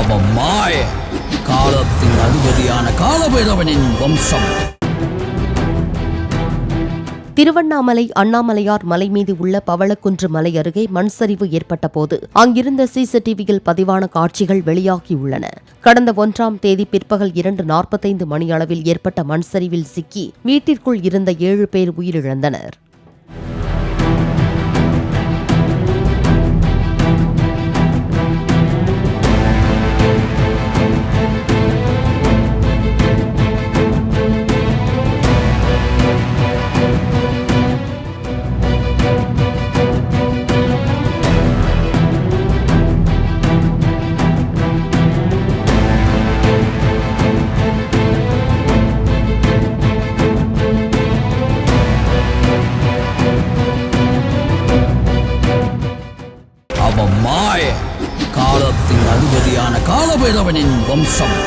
அவன் மாய காலத்தின் அதிபதியான காலபைரவனின் வம்சம். திருவண்ணாமலை அண்ணாமலையார் மலை மீது உள்ள பவளக்குன்று மலை அருகே மண் சரிவு ஏற்பட்ட போது அங்கிருந்த சிசிடிவியில் பதிவான காட்சிகள் வெளியாகியுள்ளன. கடந்த 1ஆம் தேதி பிற்பகல் 2:45 மணியளவில் ஏற்பட்ட மண் சரிவில் சிக்கி வீட்டிற்குள் இருந்த 7 பேர் உயிரிழந்தனர். அவன் மாய காலத்தின் அதிபதியான காலபைரவனின் வம்சம்.